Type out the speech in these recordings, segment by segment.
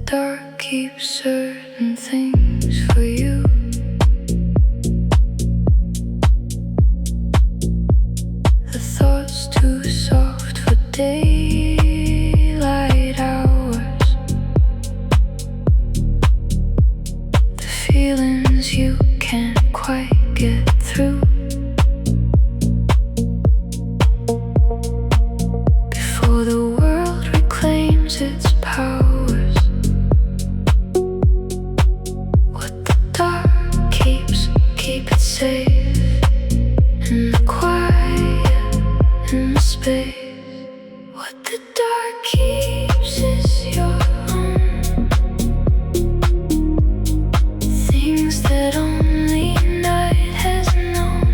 dark keeps certain things for you. The thoughts too soft for daylight hours. The feelings you can't quite get through. Before the world reclaims its powers, what the dark keeps, keep it safe. In the quiet, in the space. What the dark keeps is your own. Things that only night has known.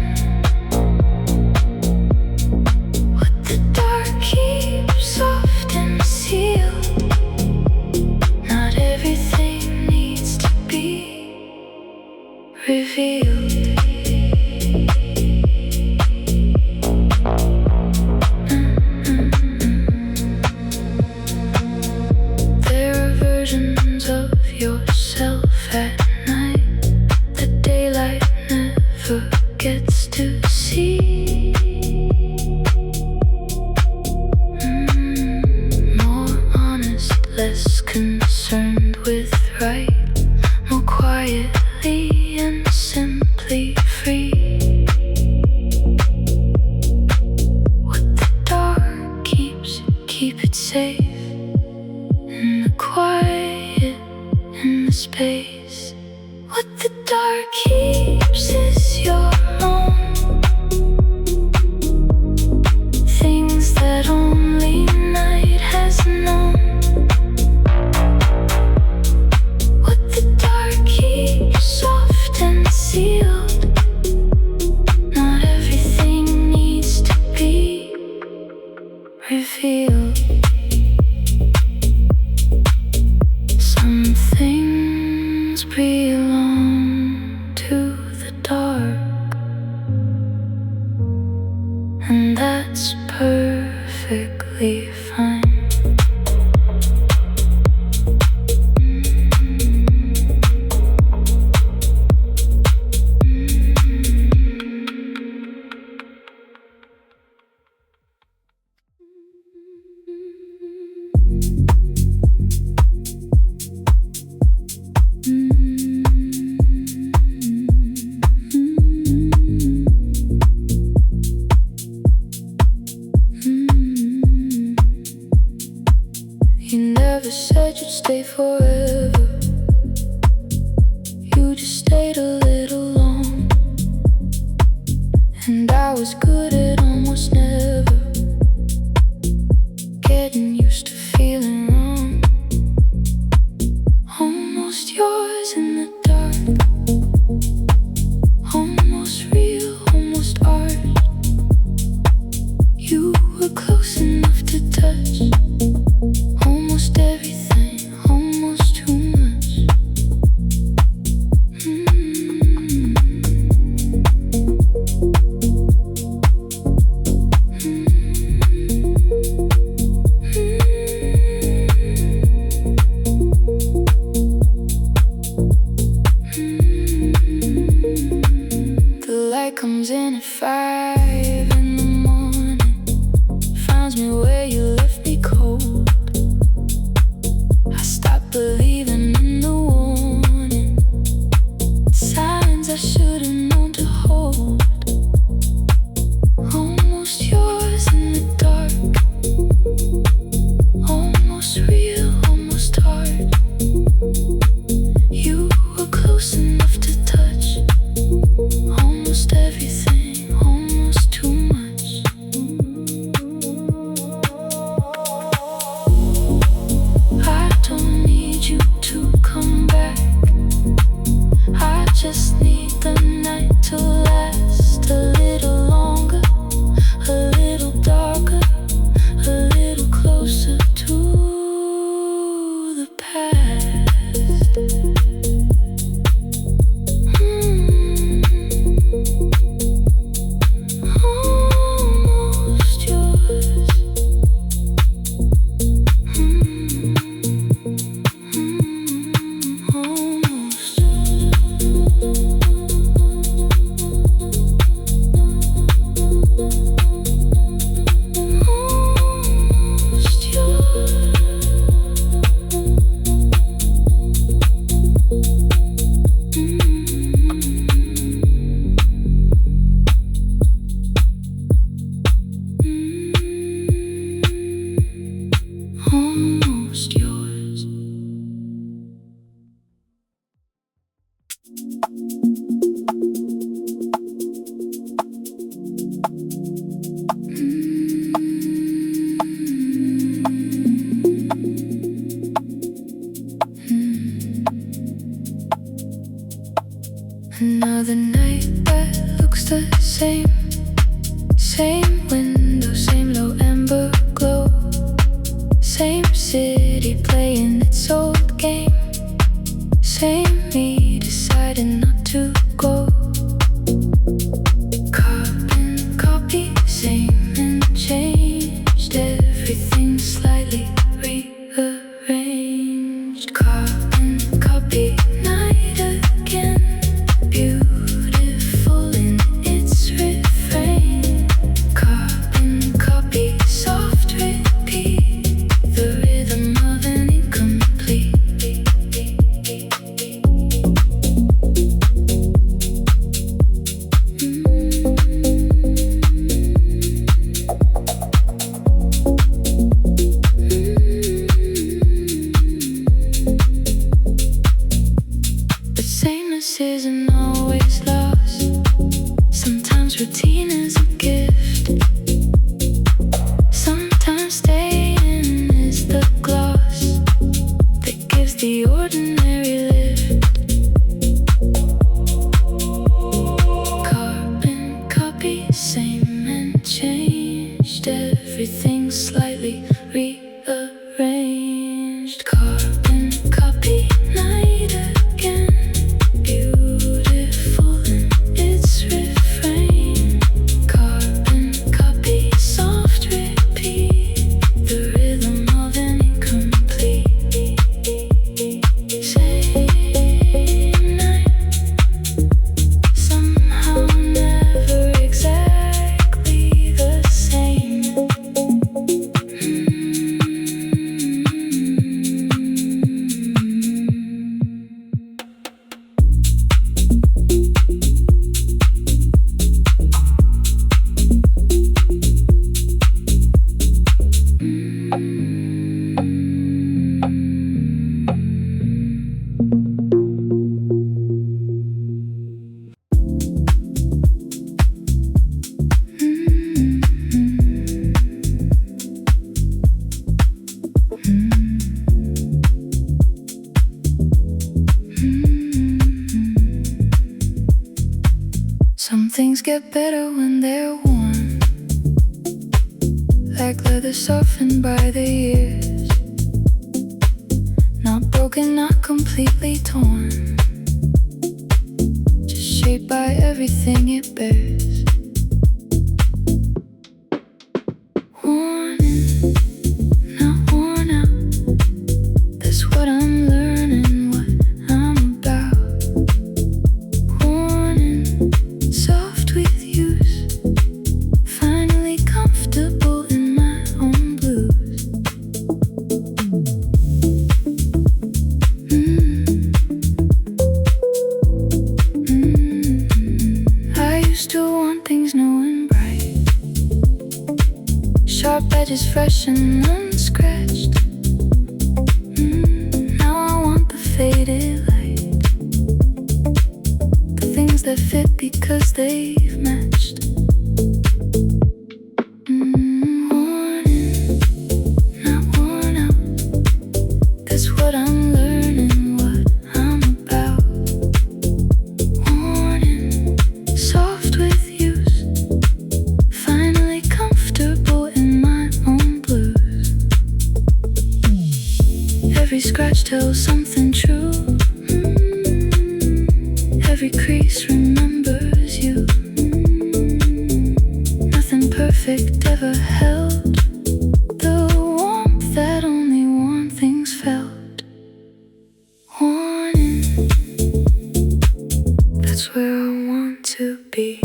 What the dark keeps soft and sealed. Not everything needs to be revealed. There are versions of yourself at night that daylight never gets to see. More honest, less concerned with right, more quietly and simply free. What the dark keeps, keep it safe. In the quiet, in the space. What the dark keeps is your own. Things that only night has known. What the dark keeps soft and sealed. Not everything needs to be revealed. Some things belong to the dark, and that's perfectly fine. You never said you'd stay forever. You just stayed a little long. And I was good at almost never getting used to feeling wrong. Almost yours in the dark. Almost real, almost art. You were close enough to touch. Almost everything, almost too much. Another night that looks the same. Same window, same low amber glow. Same city playing its old game. Same me deciding not to go. Carbon copy, same and changed. Everything slightly rearranged. Carbon copy, night again. Beautiful in its refrain. Carbon copy, soft repeat. The rhythm of an incomplete. But sameness isn't always lost. Sometimes routine is a gift. Sometimes staying is the gloss that gives the ordinary lift. Carbon copy, same and changed. Everything slightly rearranged. Carbon copy, night again. Beautiful in its refrain. Carbon copy, soft repeat. The rhythm of an incomplete. Same night, somehow never exactly the same. Some things get better when they're worn, like leather softened by the years. Not broken, not completely torn, just shaped by everything it bears. Worn in, not worn out. That's what I'm learning, what I'm about. Worn in, soft with use. Finally comfortable in my own blues. I used to want things new and bright. Sharp edges fresh and unscratched. Now I want the faded light. The things that fit because they've matched. Worn in, not worn out. That's what I'm learning, what I'm about. Worn in, soft with use. Finally comfortable in my own blues. Every scratch tells something true. Every crease remembers you. Nothing perfect ever held the warmth that only warm things felt. Worn in, that's where I want to be.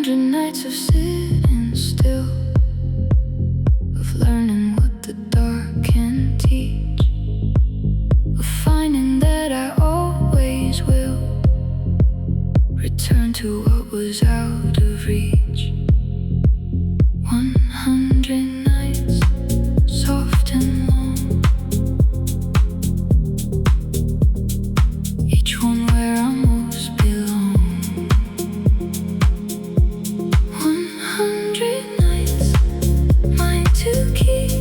Nights of sitting still, of learning what the dark can teach, of finding that I always will return to what was out of reach. 100 nights, soft and long, each one where I most belong. 100 nights, mine to keep,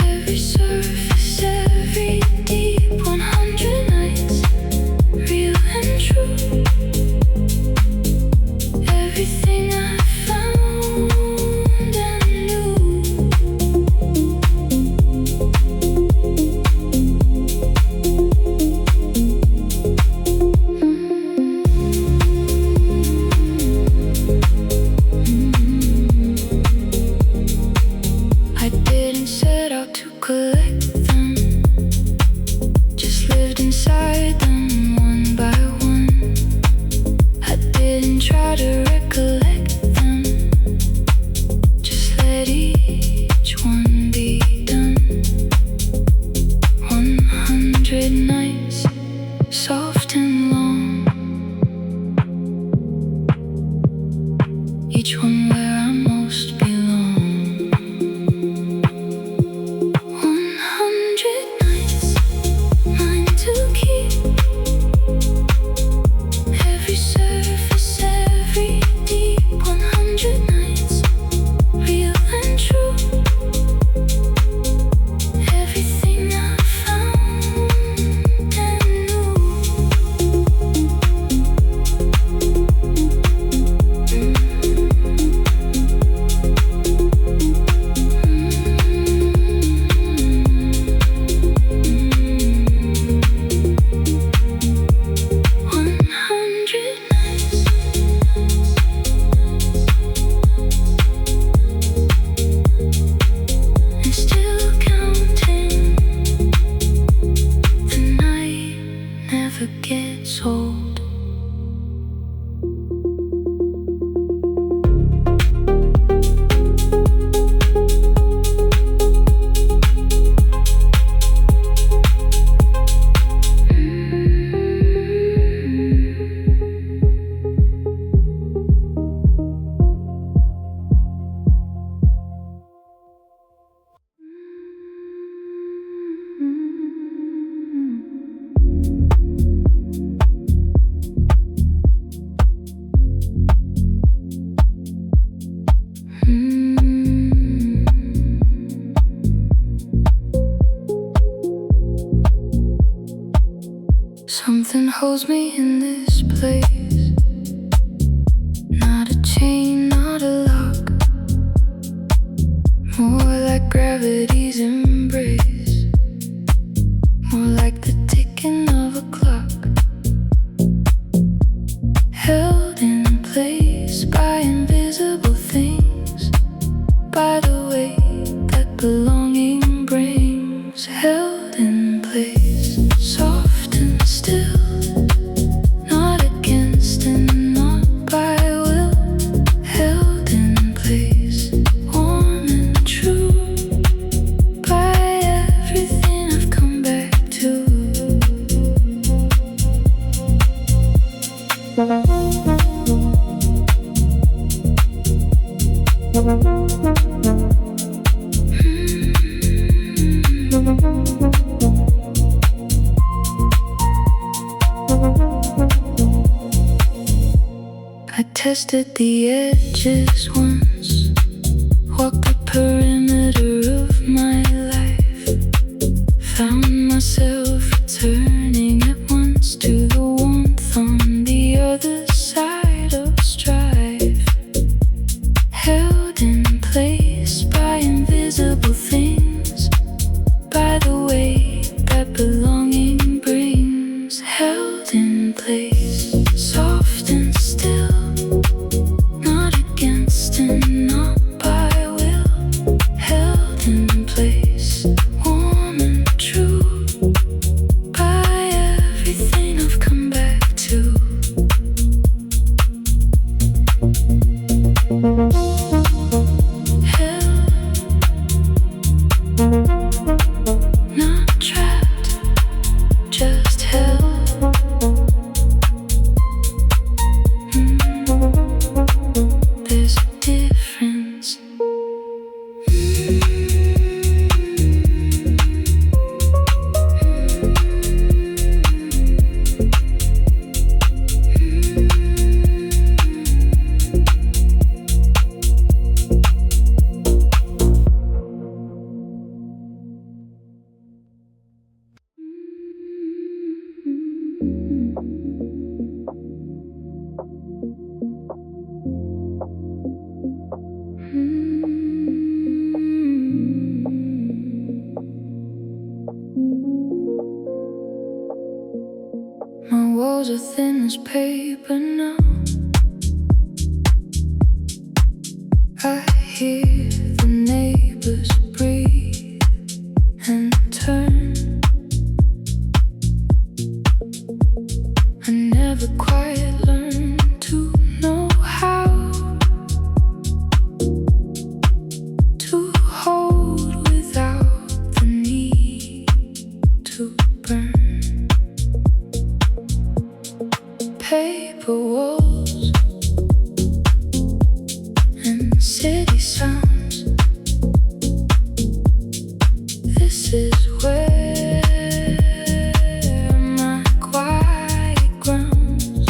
every surface, every deep. 100 nights, real and true, everything I found and knew. I didn't set out to collect them, just lived inside them one by one. I didn't try to recollect them, just let each one be done. 100 nights, soft and long, each one where I most belong. 100 nights, mine to keep, every surface, every deep. 100 nights, real and true, everything I found and knew. And still counting, the night never gets old. Something holds me in this place, not a chain, not a lock, more like gravity's embrace, more like the ticking of a clock, held in place by invisible things, by the weight that belonging brings. Held in place, soft and still, not against and not by will. Held in place, warm and true, by everything I've come back to. I tested the edges once, walked the perimeter of my life, found myself returning at once to the warmth on the other side of strife. Held in place by invisible things, by the weight that belonging brings. Held in place, soft and still, not against and not by will. this paper now. I hear the neighbors breathe and turn. I never quite learned to know how to hold without the need to burn. Paper walls and city sounds. This is where my quiet grounds.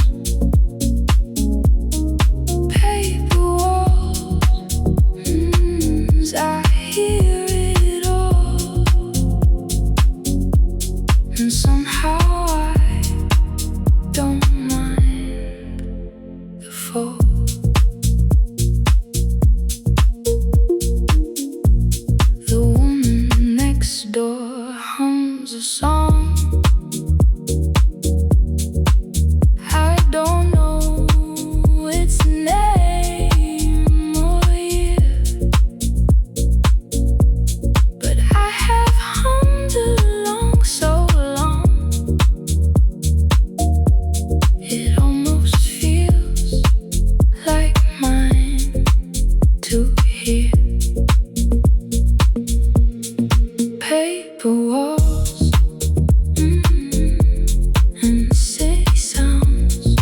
Paper walls, I hear it all, and somehow I don't mind the fall. The woman next door hums a song. I don't know its name or year, but I have hummed along so long. It almost feels like mine to hear. Paper walls, and city sounds.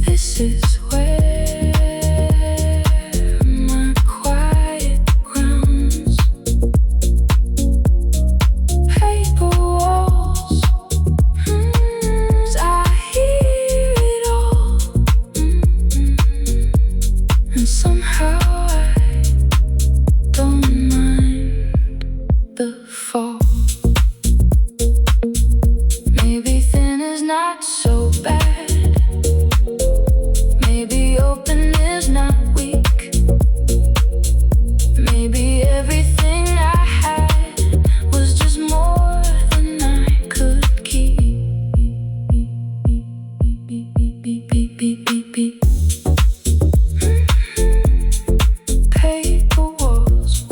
This is where my quiet grounds. Paper walls, I hear it all, and somehow I don't mind the fall. Maybe thin is not so bad. Maybe open is not weak. Maybe everything I had was just more than I could keep. Paper walls,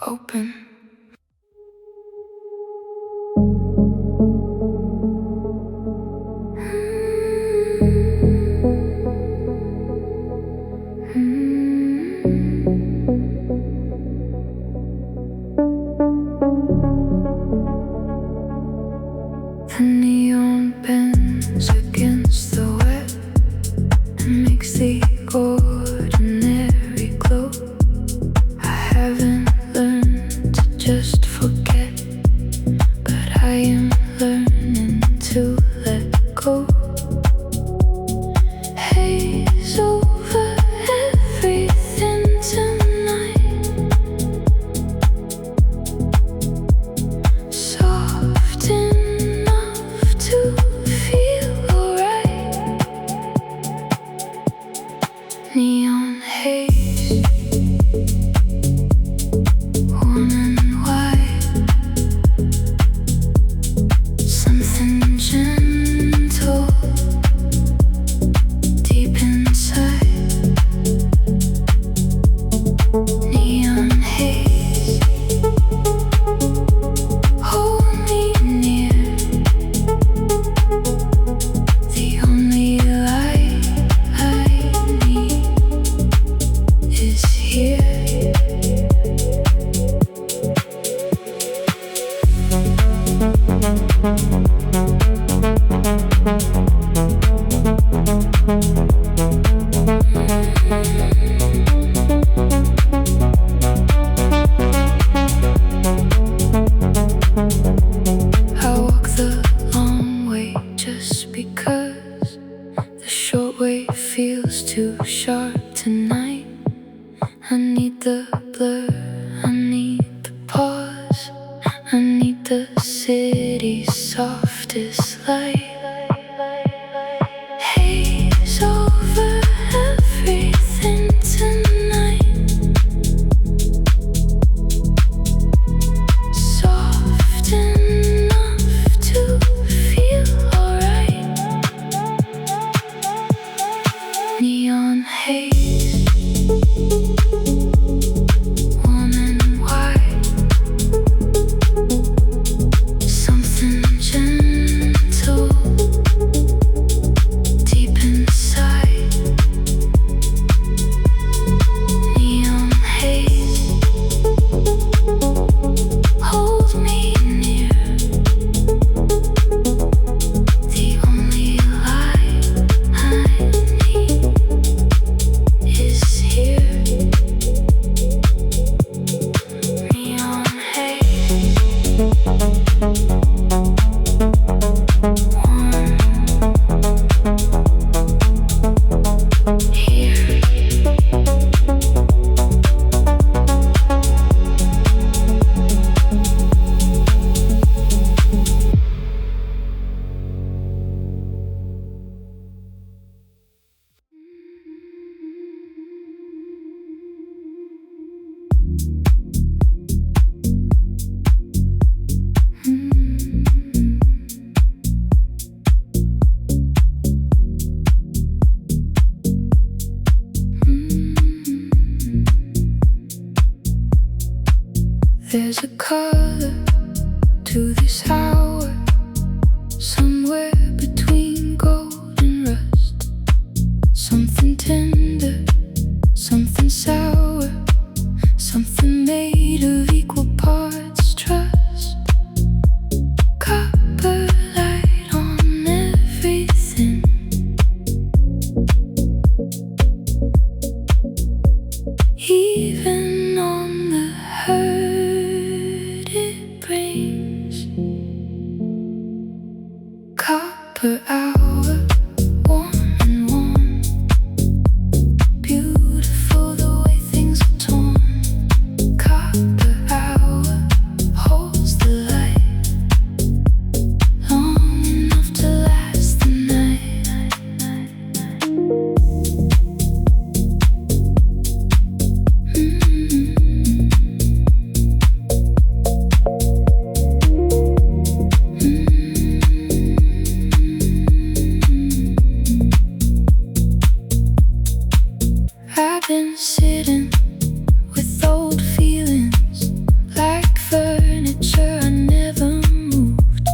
open. The neon bends against the wet and makes the ordinary glow. I haven't learned to just forget, but I am learning to let go. Haze over everything tonight, soft enough to feel alright. Neon haze, warm and white, something gentle deep inside. Neon haze, hold me near. The only light I need is here. I walk the long way just because the short way feels too sharp tonight. I need the blur, I need the pause, I need the city's softest light. Haze over everything tonight, color to this hour, somewhere between gold and rust. Something tender, something sour, something made of equal parts trust. Copper light on everything, even on the hurt it brings. Copper hour, warm and warm, beautiful the way things are torn. Copper hour holds the light, long enough to last the night. I've been sitting with old feelings, like furniture I never moved.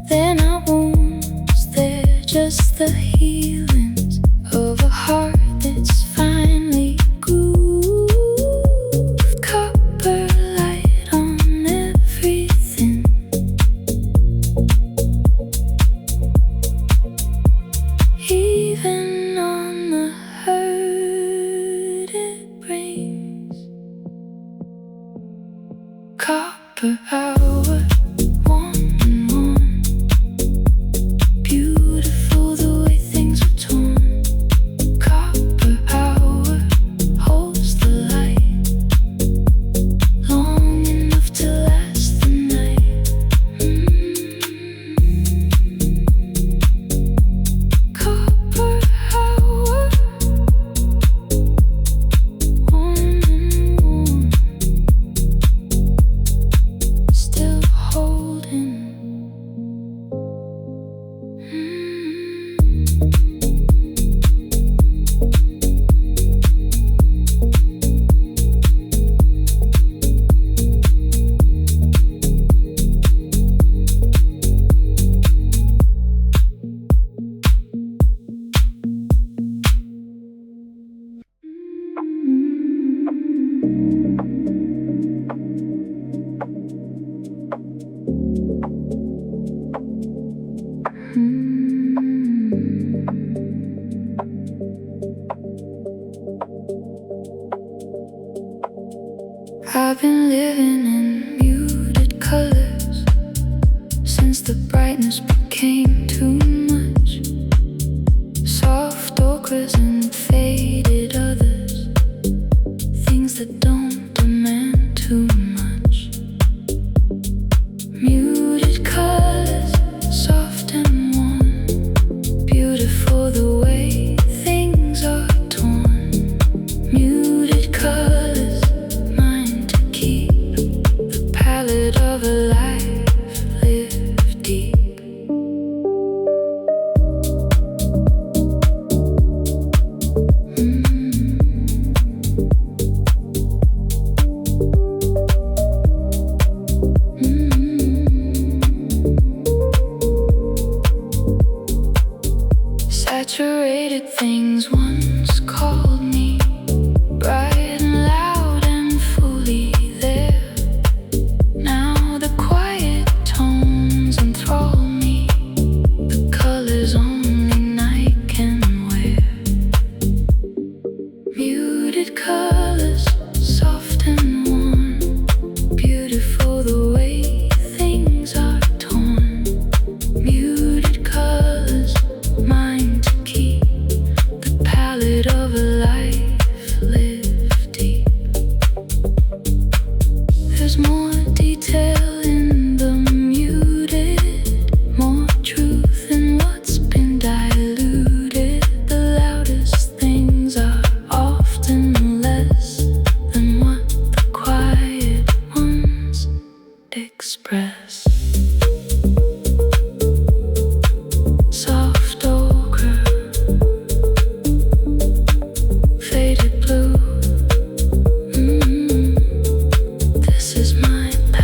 They're not wounds, they're just the healings of a heart that's finally grooved. Copper light on everything, even on the hurt it brings. Copper hour, warm and warm, beautiful the way things are torn. Copper hour holds the light, long enough to last the night. Copper hour, warm and warm, still holding. I've been living in muted colors since the brightness became too much. Soft ochres and faded others, things that don't demand too much. Muted colors, soft and warm, beautiful the way things are torn. Muted colors, mine to keep, the palette of a life lived deep. Saturated things once called me, bright and loud and fully there. Now the quiet tones enthrall me, the colors only night can wear. Muted colors, soft and warm, beautiful the way things are torn. Muted colors, mine to keep, the palette of a life lived deep. There's more detail in the muted, more truth in what's been diluted. The loudest things are often less than what the quiet ones express. Soft ochre, faded blue, this is my path.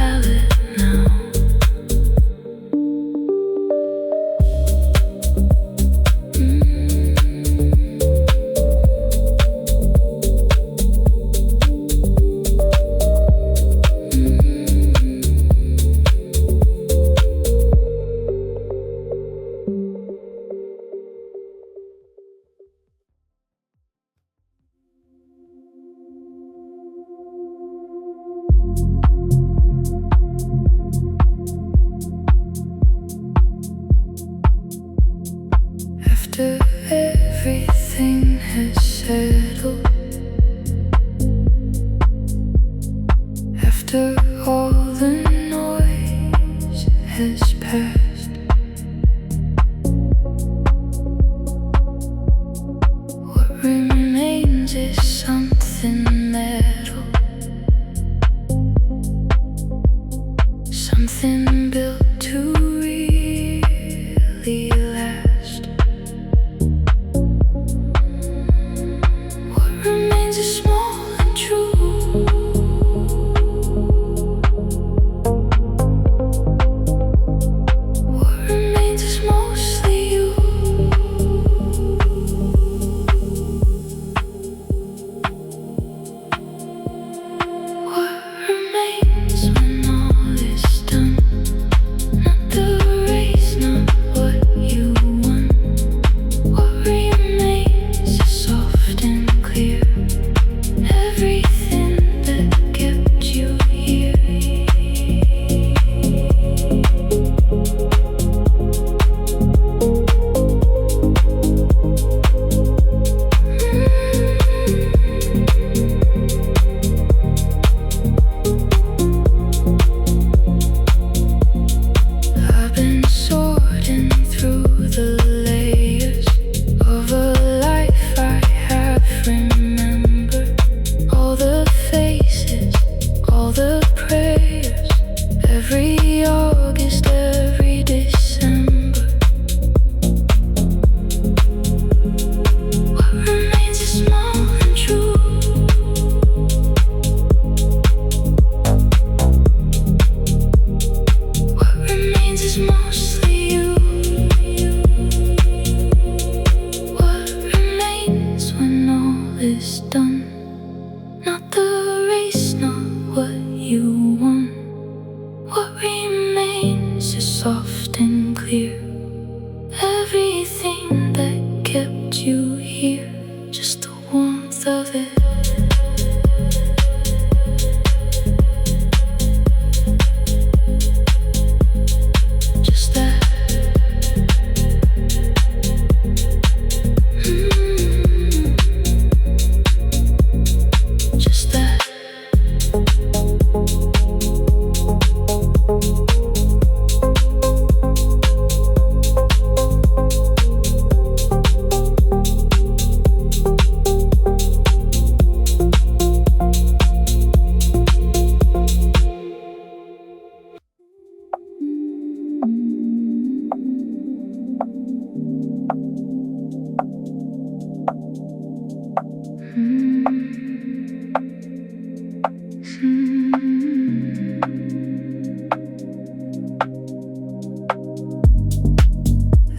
has passed. What remains is something metal, something built to really last. What remains is small and true. Soft and clear, everything that kept you here, just the warmth of it. Just that. Just that.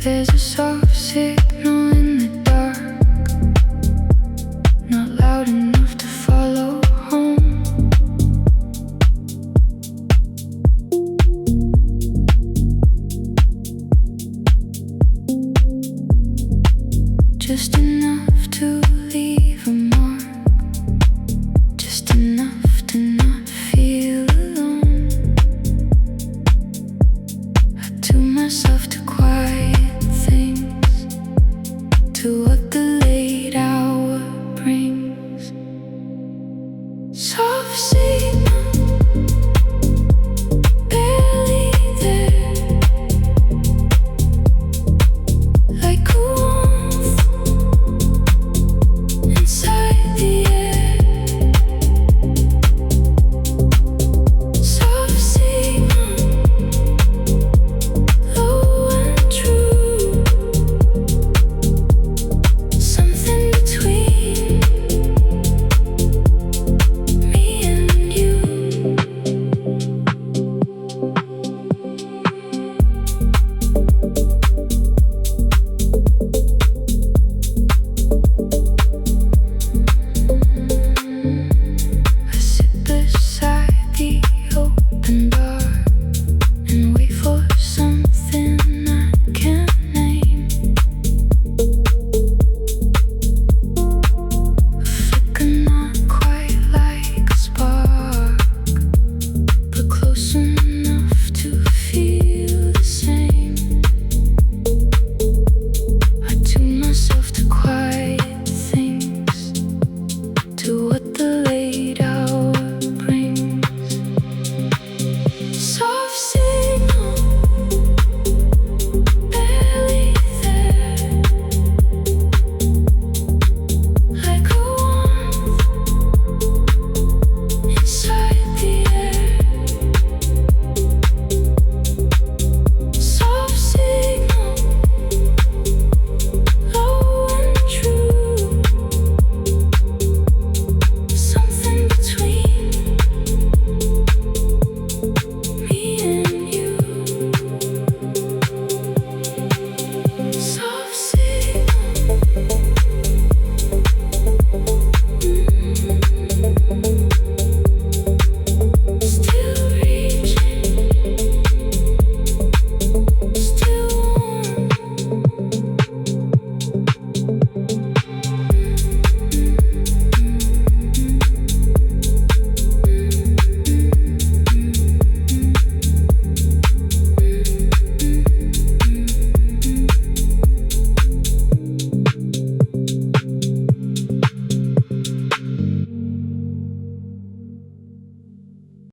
There's a soft signal in the dark, not loud enough to follow home. Just enough